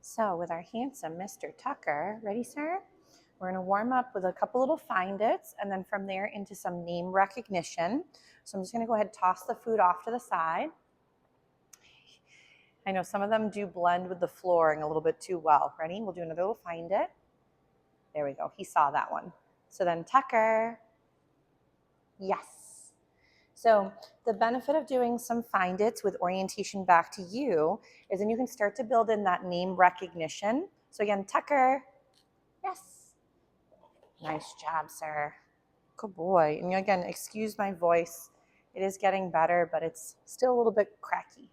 So with our handsome Mr. Tucker, ready, sir? We're going to warm up with a couple little find its, and then from there into some name recognition. So I'm just going to go ahead and toss the food off to the side. I know some of them do blend with the flooring a little bit too well. Ready? We'll do another little find it. There we go. He saw that one. So then Tucker. Yes. So the benefit of doing some find its with orientation back to you is then you can start to build in that name recognition. So again, Tucker. Yes. Nice job, sir. Good boy. And again, excuse my voice. It is getting better, but it's still a little bit cracky.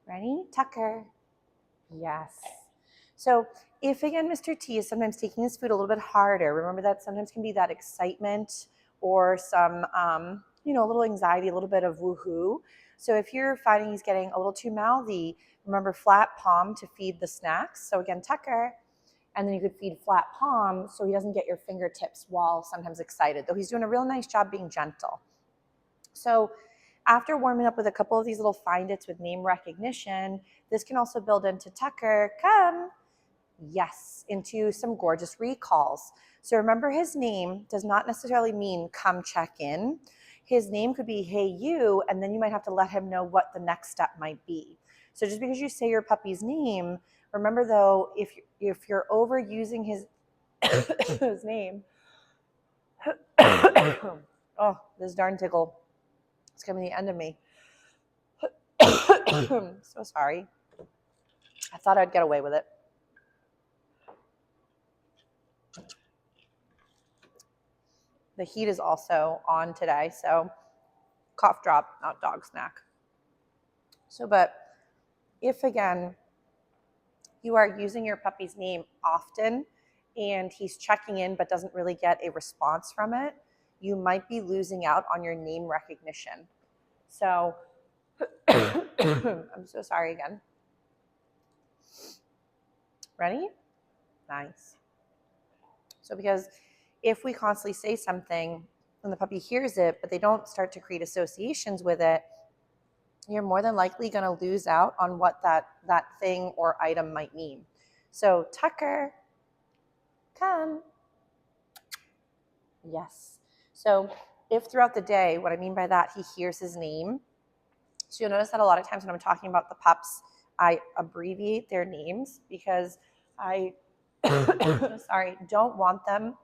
Ready? Tucker. Yes. So if, again, Mr. T is sometimes taking his food a little bit harder, remember that sometimes can be that excitement or some, a little anxiety, a little bit of woohoo. So if you're finding he's getting a little too mouthy, remember flat palm to feed the snacks. So again, Tucker. And then you could feed flat palm so he doesn't get your fingertips while sometimes excited, though he's doing a real nice job being gentle. So after warming up with a couple of these little find its with name recognition, this can also build into Tucker, come, yes, into some gorgeous recalls. So remember, his name does not necessarily mean come check in. His name could be, hey, you, and then you might have to let him know what the next step might be. So just because you say your puppy's name, remember though, if you're overusing his his name, oh, this darn tickle, it's coming to the end of me. So sorry. I thought I'd get away with it. The heat is also on today, so cough drop, not dog snack. So, but if again, you are using your puppy's name often and he's checking in but doesn't really get a response from it, you might be losing out on your name recognition. So, I'm so sorry again. Ready? Nice. So because if we constantly say something and the puppy hears it, but they don't start to create associations with it, you're more than likely going to lose out on what that thing or item might mean. So Tucker, come. Yes. So if throughout the day, what I mean by that, he hears his name. So you'll notice that a lot of times when I'm talking about the pups, I abbreviate their names because I, don't want them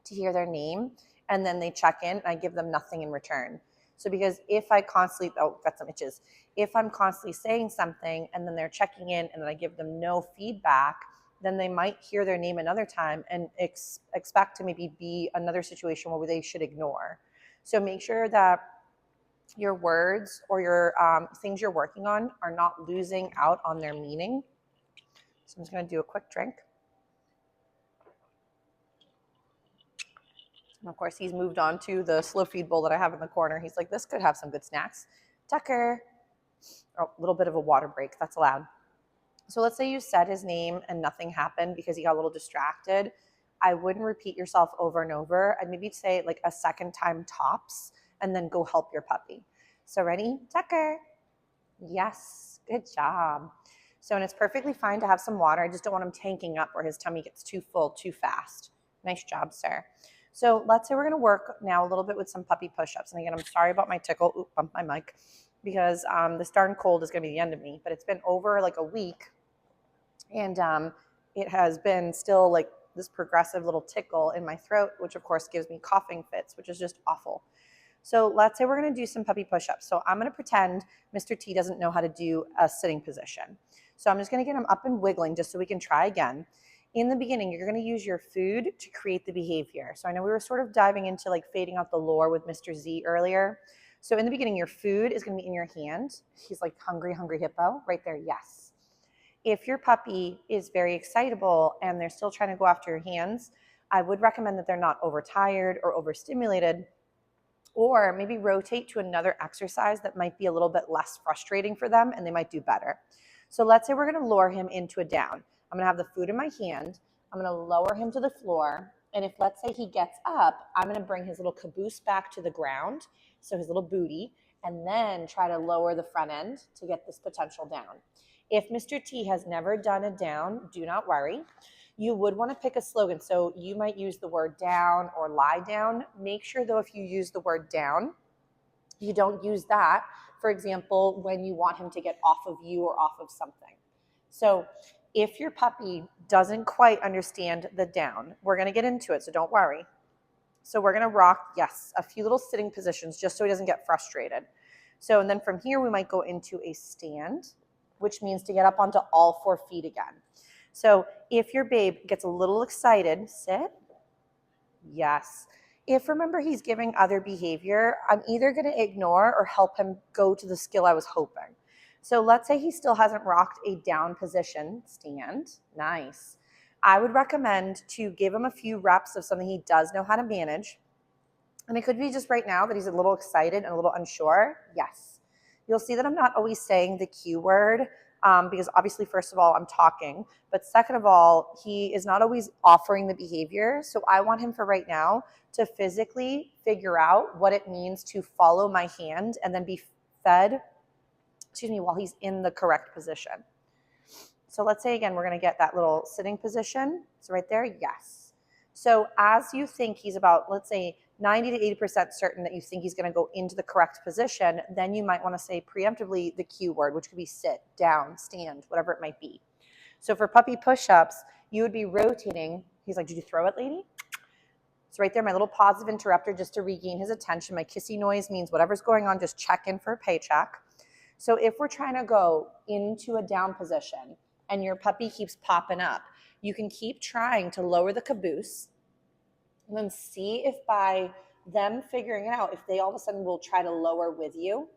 to hear their name and then they check in and I give them nothing in return. So because if I constantly, got some itches. If I'm constantly saying something and then they're checking in and then I give them no feedback, then they might hear their name another time and expect to maybe be another situation where they should ignore. So make sure that your words or your things you're working on are not losing out on their meaning. So I'm just going to do a quick drink. And of course, he's moved on to the slow feed bowl that I have in the corner. He's like, this could have some good snacks. Tucker. Oh, a little bit of a water break. That's allowed. So let's say you said his name and nothing happened because he got a little distracted. I wouldn't repeat yourself over and over. I'd maybe say like a second time tops and then go help your puppy. So ready? Tucker. Yes. Good job. So, and it's perfectly fine to have some water. I just don't want him tanking up where his tummy gets too full too fast. Nice job, sir. So let's say we're going to work now a little bit with some puppy push-ups. And again, I'm sorry about my tickle. Oop, bumped my mic. Because this darn cold is going to be the end of me. But it's been over like a week. And it has been still like this progressive little tickle in my throat, which of course gives me coughing fits, which is just awful. So let's say we're going to do some puppy push-ups. So I'm going to pretend Mr. T doesn't know how to do a sitting position. So I'm just going to get him up and wiggling just so we can try again. In the beginning, you're going to use your food to create the behavior. So I know we were sort of diving into like fading out the lore with Mr. Z earlier. So in the beginning, your food is going to be in your hand. He's like hungry, hungry hippo right there. Yes. If your puppy is very excitable and they're still trying to go after your hands, I would recommend that they're not overtired or overstimulated, or maybe rotate to another exercise that might be a little bit less frustrating for them and they might do better. So let's say we're going to lure him into a down. I'm going to have the food in my hand. I'm going to lower him to the floor. And if let's say he gets up, I'm going to bring his little caboose back to the ground, so his little booty, and then try to lower the front end to get this potential down. If Mr. T has never done a down, do not worry. You would want to pick a slogan. So you might use the word down or lie down. Make sure though, if you use the word down, you don't use that, for example, when you want him to get off of you or off of something. So if your puppy doesn't quite understand the down, we're going to get into it, so don't worry. So we're going to rock, yes, a few little sitting positions just so he doesn't get frustrated. So, and then from here, we might go into a stand, which means to get up onto all 4 feet again. So if your babe gets a little excited, sit, yes. If, remember, he's giving other behavior, I'm either going to ignore or help him go to the skill I was hoping. So let's say he still hasn't rocked a down position, stand, nice. I would recommend to give him a few reps of something he does know how to manage. And it could be just right now that he's a little excited and a little unsure. Yes. You'll see that I'm not always saying the Q word because obviously, first of all, I'm talking. But second of all, he is not always offering the behavior. So I want him for right now to physically figure out what it means to follow my hand and then be fed, while he's in the correct position. So let's say, again, we're going to get that little sitting position. So right there, yes. So as you think he's about, let's say, 90 to 80% certain that you think he's going to go into the correct position, then you might want to say preemptively the Q word, which could be sit, down, stand, whatever it might be. So for puppy push-ups, you would be rotating. He's like, did you throw it, lady? So right there, my little positive interrupter just to regain his attention. My kissy noise means whatever's going on, just check in for a paycheck. So if we're trying to go into a down position and your puppy keeps popping up, you can keep trying to lower the caboose and then see if by them figuring it out, if they all of a sudden will try to lower with you.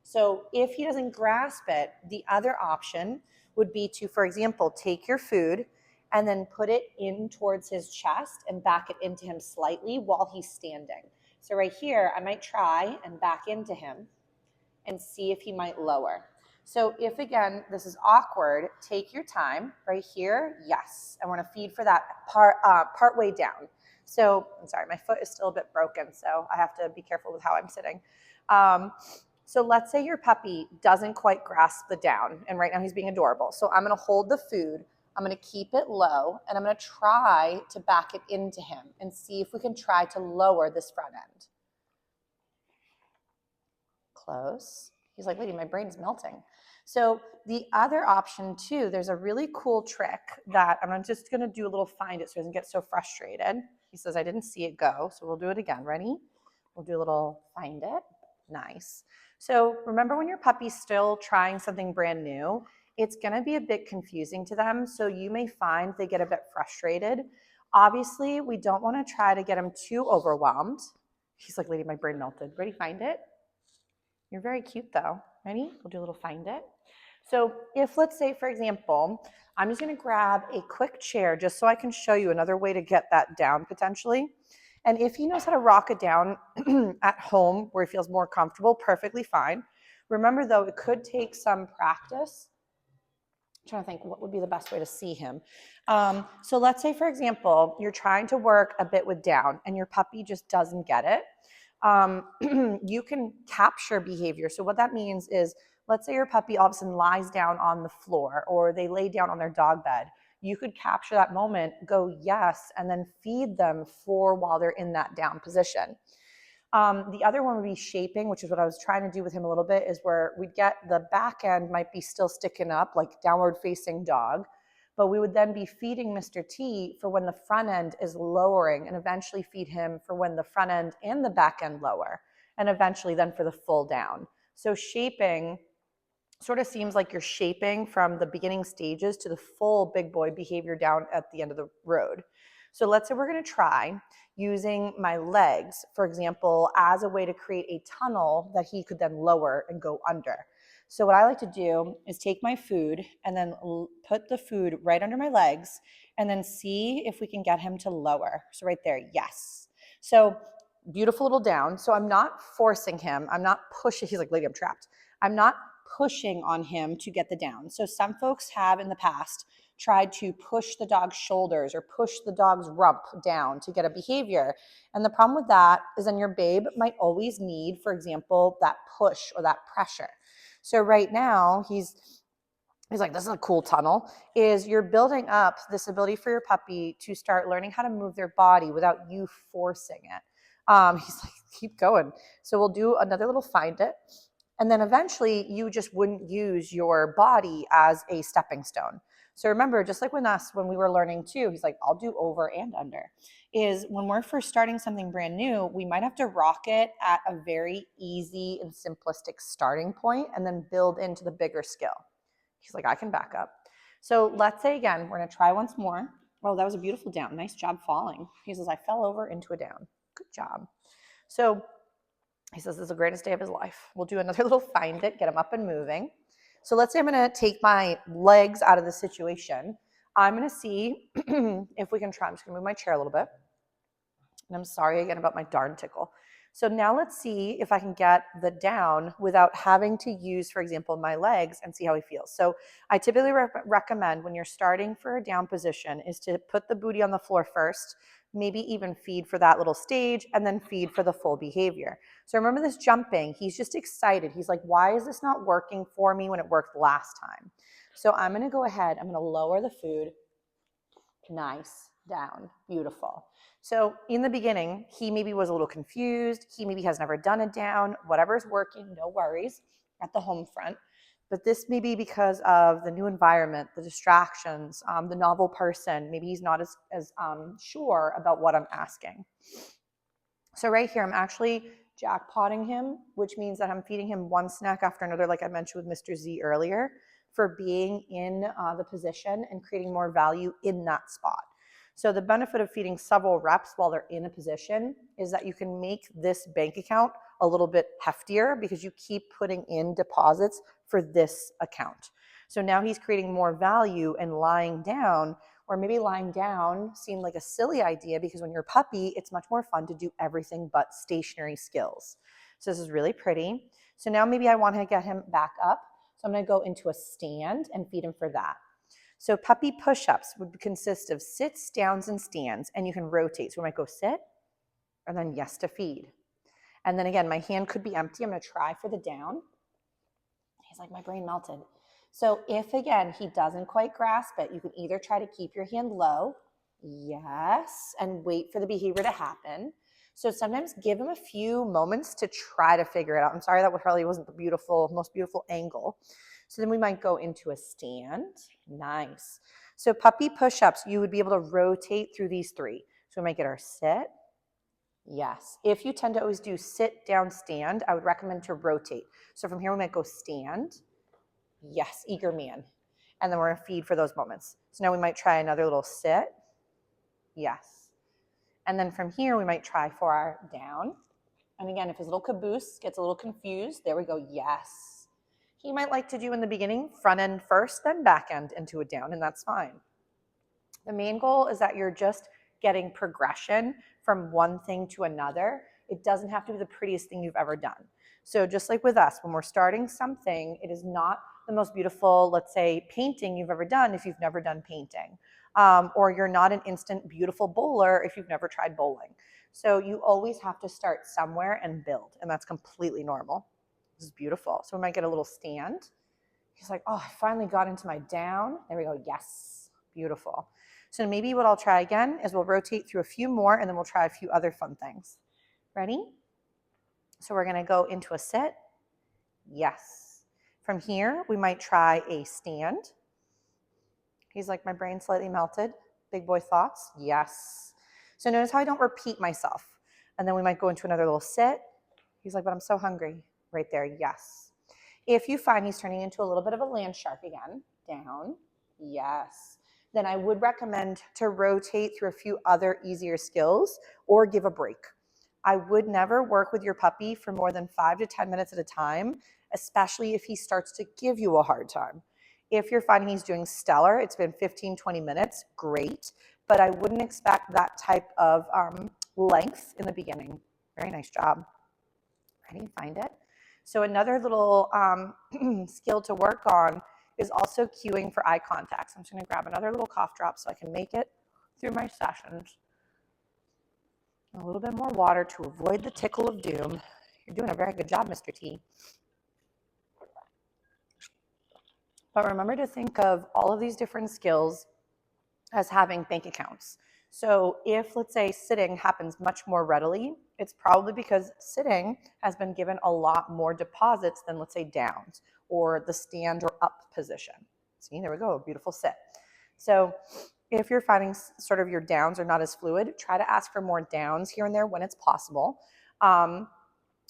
So if he doesn't grasp it, the other option would be to, for example, take your food and then put it in towards his chest and back it into him slightly while he's standing. So right here, I might try and back into him and see if he might lower. So if, again, this is awkward, take your time. Right here, yes. I want to feed for that part way down. So, I'm sorry, my foot is still a bit broken, so I have to be careful with how I'm sitting. So let's say your puppy doesn't quite grasp the down, and right now he's being adorable. So I'm going to hold the food, I'm going to keep it low, and I'm going to try to back it into him and see if we can try to lower this front end. Close. He's like, lady, my brain's melting. So the other option too, there's a really cool trick that I'm just going to do a little find it so he doesn't get so frustrated. He says, I didn't see it go. So we'll do it again. Ready? We'll do a little find it. Nice. So remember when your puppy's still trying something brand new, it's going to be a bit confusing to them. So you may find they get a bit frustrated. Obviously, we don't want to try to get him too overwhelmed. He's like, lady, my brain melted. Ready? Find it. You're very cute though. Ready? We'll do a little find it. So if, let's say, for example, I'm just going to grab a quick chair just so I can show you another way to get that down potentially. And if he knows how to rock it down at home where he feels more comfortable, perfectly fine. Remember though, it could take some practice. I'm trying to think what would be the best way to see him. So let's say, for example, you're trying to work a bit with down and your puppy just doesn't get it. You can capture behavior. So what that means is, let's say your puppy all of a sudden lies down on the floor or they lay down on their dog bed. You could capture that moment, go yes, and then feed them for while they're in that down position. The other one would be shaping, which is what I was trying to do with him a little bit, is where we'd get the back end might be still sticking up like downward facing dog, but we would then be feeding Mr. T for when the front end is lowering and eventually feed him for when the front end and the back end lower and eventually then for the full down. So shaping sort of seems like you're shaping from the beginning stages to the full big boy behavior down at the end of the road. So let's say we're going to try using my legs, for example, as a way to create a tunnel that he could then lower and go under. So what I like to do is take my food and then put the food right under my legs and then see if we can get him to lower. So right there, yes. So beautiful little down. So I'm not forcing him. I'm not pushing. He's like, lady, I'm trapped. I'm not pushing on him to get the down. So some folks have in the past tried to push the dog's shoulders or push the dog's rump down to get a behavior. And the problem with that is then your babe might always need, for example, that push or that pressure. So right now he's he's like, this is a cool tunnel, is you're building up this ability for your puppy to start learning how to move their body without you forcing it. He's like, keep going. So we'll do another little find it. And then eventually you just wouldn't use your body as a stepping stone. So remember, just like when we were learning too, he's like, I'll do over and under. Is when we're first starting something brand new, we might have to rock it at a very easy and simplistic starting point and then build into the bigger skill. He's like, I can back up. So let's say again, we're going to try once more. Oh, that was a beautiful down. Nice job falling. He says, I fell over into a down. Good job. So he says, this is the greatest day of his life. We'll do another little find it, get him up and moving. So let's say I'm going to take my legs out of the situation. I'm going to see if we can try. I'm just going to move my chair a little bit. And I'm sorry again about my darn tickle. So now let's see if I can get the down without having to use, for example, my legs and see how he feels. So I typically recommend when you're starting for a down position is to put the booty on the floor first, maybe even feed for that little stage and then feed for the full behavior. So remember this jumping, he's just excited. He's like, why is this not working for me when it worked last time? So I'm going to go ahead, I'm going to lower the food. Nice, down, beautiful. So in the beginning, he maybe was a little confused. He maybe has never done a down. Whatever's working, no worries at the home front. But this may be because of the new environment, the distractions, the novel person. Maybe he's not as sure about what I'm asking. So right here, I'm actually jackpotting him, which means that I'm feeding him one snack after another, like I mentioned with Mr. Z earlier, for being in the position and creating more value in that spot. So the benefit of feeding several reps while they're in a position is that you can make this bank account a little bit heftier because you keep putting in deposits for this account. So now he's creating more value and lying down, or maybe lying down seemed like a silly idea because when you're a puppy, it's much more fun to do everything but stationary skills. So this is really pretty. So now maybe I want to get him back up. So I'm going to go into a stand and feed him for that. So puppy push-ups would consist of sits, downs, and stands, and you can rotate. So we might go sit, and then yes to feed. And then again, my hand could be empty. I'm going to try for the down. He's like, my brain melted. So if, again, he doesn't quite grasp it, you can either try to keep your hand low, yes, and wait for the behavior to happen. So sometimes give him a few moments to try to figure it out. I'm sorry that probably wasn't the most beautiful angle. So then we might go into a stand. Nice. So puppy push-ups, you would be able to rotate through these three. So we might get our sit. Yes. If you tend to always do sit, down, stand, I would recommend to rotate. So from here we might go stand. Yes, eager man. And then we're going to feed for those moments. So now we might try another little sit. Yes. And then from here we might try for our down. And again, if his little caboose gets a little confused, there we go. Yes. He might like to do in the beginning front end first, then back end into a down, and that's fine. The main goal is that you're just getting progression from one thing to another. It doesn't have to be the prettiest thing you've ever done. So just like with us, when we're starting something, it is not the most beautiful, let's say, painting you've ever done if you've never done painting. Or you're not an instant beautiful bowler if you've never tried bowling. So you always have to start somewhere and build, and that's completely normal. This is beautiful. So we might get a little stand. He's like, oh, I finally got into my down. There we go. Yes. Beautiful. So maybe what I'll try again is we'll rotate through a few more and then we'll try a few other fun things. Ready? So we're going to go into a sit. Yes. From here, we might try a stand. He's like, my brain slightly melted. Big boy thoughts. Yes. So notice how I don't repeat myself. And then we might go into another little sit. He's like, but I'm so hungry. Right there. Yes. If you find he's turning into a little bit of a land shark again, down. Yes. Then I would recommend to rotate through a few other easier skills or give a break. I would never work with your puppy for more than 5 to 10 minutes at a time, especially if he starts to give you a hard time. If you're finding he's doing stellar, it's been 15, 20 minutes, great. But I wouldn't expect that type of length in the beginning. Very nice job. Ready? Find it. So another little skill to work on is also cueing for eye contact. So I'm just going to grab another little cough drop so I can make it through my sessions. A little bit more water to avoid the tickle of doom. You're doing a very good job, Mr. T. But remember to think of all of these different skills as having bank accounts. So if, let's say, sitting happens much more readily, it's probably because sitting has been given a lot more deposits than, let's say, downs or the stand or up position. See, there we go, a beautiful sit. So if you're finding sort of your downs are not as fluid, try to ask for more downs here and there when it's possible.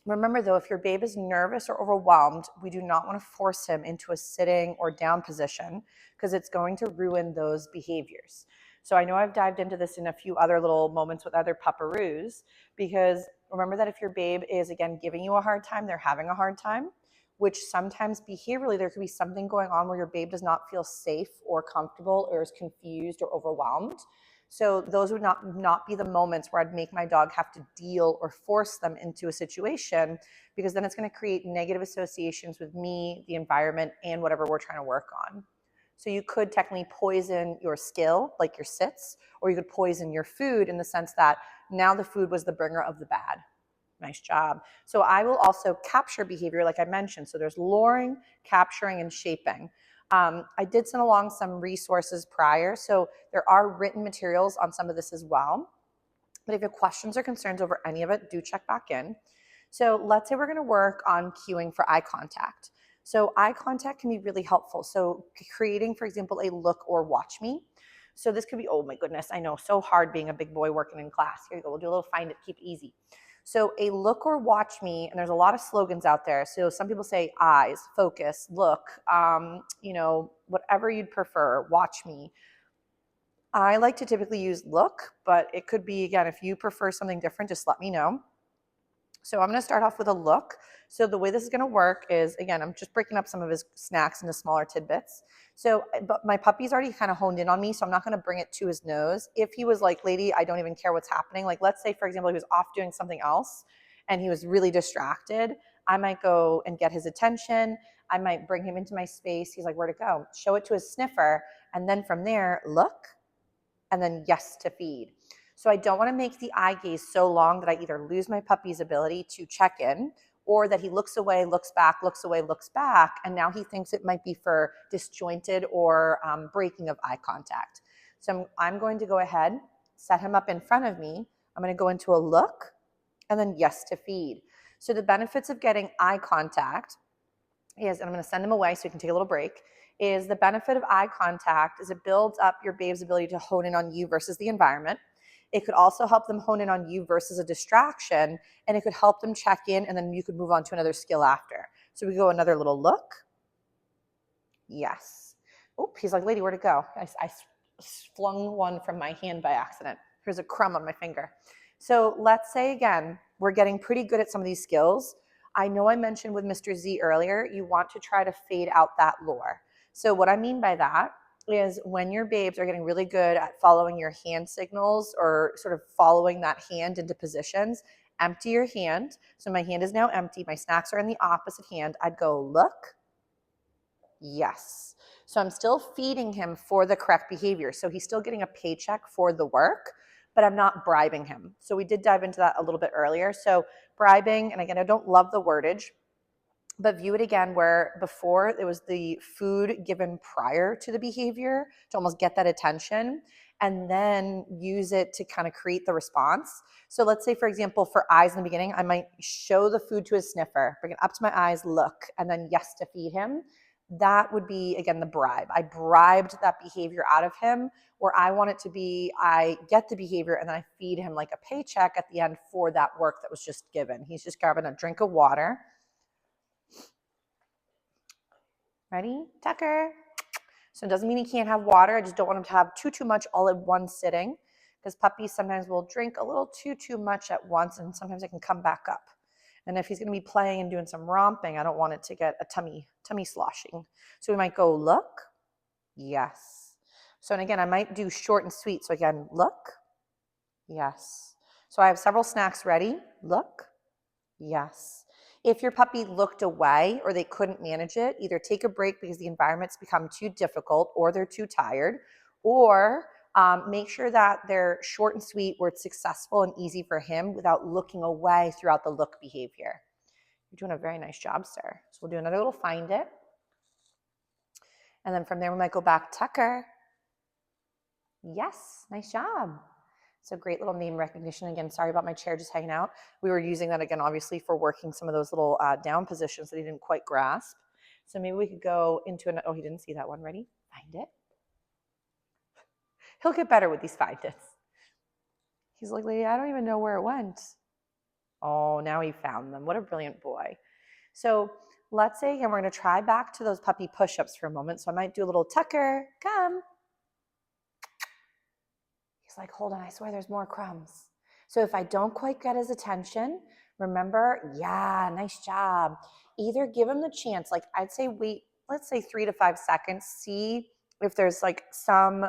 Remember though, if your babe is nervous or overwhelmed, we do not want to force him into a sitting or down position because it's going to ruin those behaviors. So I know I've dived into this in a few other little moments with other pupperoos, because remember that if your babe is, again, giving you a hard time, they're having a hard time, which sometimes behaviorally there could be something going on where your babe does not feel safe or comfortable or is confused or overwhelmed. So those would not be the moments where I'd make my dog have to deal or force them into a situation, because then it's going to create negative associations with me, the environment, and whatever we're trying to work on. So you could technically poison your skill, like your sits, or you could poison your food in the sense that now the food was the bringer of the bad. Nice job. So I will also capture behavior, like I mentioned. So there's luring, capturing, and shaping. I did send along some resources prior, so there are written materials on some of this as well. But if you have questions or concerns over any of it, do check back in. So let's say we're going to work on cueing for eye contact. So eye contact can be really helpful. So creating, for example, a look or watch me. So this could be, oh my goodness, I know, so hard being a big boy working in class. Here you go, we'll do a little find it, keep it easy. So a look or watch me, and there's a lot of slogans out there. So some people say eyes, focus, look, whatever you'd prefer, watch me. I like to typically use look, but it could be, again, if you prefer something different, just let me know. So I'm going to start off with a look. So the way this is going to work is, again, I'm just breaking up some of his snacks into smaller tidbits. So, but my puppy's already kind of honed in on me, so I'm not going to bring it to his nose. If he was like, lady, I don't even care what's happening. Like, let's say, for example, he was off doing something else and he was really distracted. I might go and get his attention. I might bring him into my space. He's like, where'd it go? Show it to his sniffer. And then from there, look, and then yes to feed. So I don't want to make the eye gaze so long that I either lose my puppy's ability to check in, or that he looks away, looks back, looks away, looks back, and now he thinks it might be for disjointed or breaking of eye contact. So I'm going to go ahead, set him up in front of me. I'm going to go into a look, and then yes to feed. So the benefits of getting eye contact is, and I'm going to send him away so he can take a little break, is the benefit of eye contact is it builds up your babe's ability to hone in on you versus the environment. It could also help them hone in on you versus a distraction, and it could help them check in, and then you could move on to another skill after. So we go another little look. Yes. Oh, he's like, lady, where'd it go? I flung one from my hand by accident. Here's a crumb on my finger. So let's say, again, we're getting pretty good at some of these skills. I know I mentioned with Mr. Z earlier, you want to try to fade out that lure. So what I mean by that is when your babes are getting really good at following your hand signals or sort of following that hand into positions, empty your hand. So my hand is now empty. My snacks are in the opposite hand. I'd go look, yes. So I'm still feeding him for the correct behavior. So he's still getting a paycheck for the work, but I'm not bribing him. So we did dive into that a little bit earlier. So bribing, and again, I don't love the wordage, but view it again where before it was the food given prior to the behavior to almost get that attention, and then use it to kind of create the response. So let's say, for example, for eyes in the beginning, I might show the food to his sniffer, bring it up to my eyes, look, and then yes to feed him. That would be, again, the bribe. I bribed that behavior out of him, where I want it to be, I get the behavior and then I feed him like a paycheck at the end for that work that was just given. He's just grabbing a drink of water. Ready? Tucker. So it doesn't mean he can't have water. I just don't want him to have too much all at one sitting, because puppies sometimes will drink a little too much at once, and sometimes it can come back up. And if he's going to be playing and doing some romping, I don't want it to get a tummy sloshing. So we might go look, yes. So, and again, I might do short and sweet. So again, look, yes. So I have several snacks ready. Look, yes. If your puppy looked away or they couldn't manage it, either take a break because the environment's become too difficult or they're too tired, or make sure that they're short and sweet where it's successful and easy for him without looking away throughout the look behavior. You're doing a very nice job, sir. So we'll do another little find it. And then from there, we might go back, Tucker. Yes, nice job. So great little name recognition. Again, sorry about my chair just hanging out. We were using that again, obviously, for working some of those little down positions that he didn't quite grasp. So maybe we could go into oh, he didn't see that one. Ready? Find it. He'll get better with these find its. He's like, lady, I don't even know where it went. Oh, now he found them. What a brilliant boy. So let's say, again, we're going to try back to those puppy push-ups for a moment. So I might do a little Tucker, come. He's like, hold on, I swear there's more crumbs. So if I don't quite get his attention, remember, yeah, nice job. Either give him the chance, like I'd say wait, let's say 3 to 5 seconds, see if there's like some,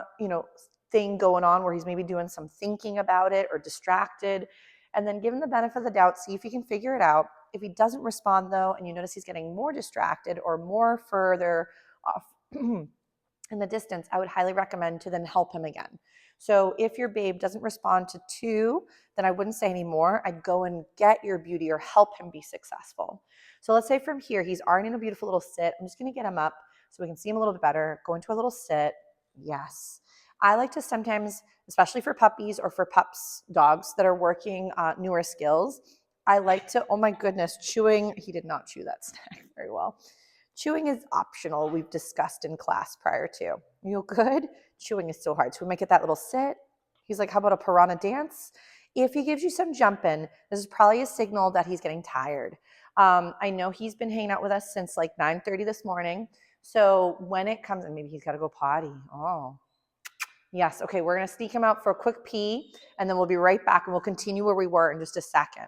thing going on where he's maybe doing some thinking about it or distracted, and then give him the benefit of the doubt, see if he can figure it out. If he doesn't respond though, and you notice he's getting more distracted or more further off in the distance, I would highly recommend to then help him again. So if your babe doesn't respond to 2, then I wouldn't say anymore. I'd go and get your beauty or help him be successful. So let's say from here, he's already in a beautiful little sit. I'm just going to get him up so we can see him a little bit better. Go into a little sit. Yes. I like to sometimes, especially for puppies or for pups, dogs that are working newer skills, I like to, oh my goodness, chewing. He did not chew that snack very well. Chewing is optional. We've discussed in class prior to. You good? Chewing is so hard. So we might get that little sit. He's like, how about a piranha dance? If he gives you some jumping, this is probably a signal that he's getting tired. I know he's been hanging out with us since like 9:30 this morning. So when it comes, and maybe he's got to go potty. Oh, yes. Okay, we're going to sneak him out for a quick pee, and then we'll be right back, and we'll continue where we were in just a second.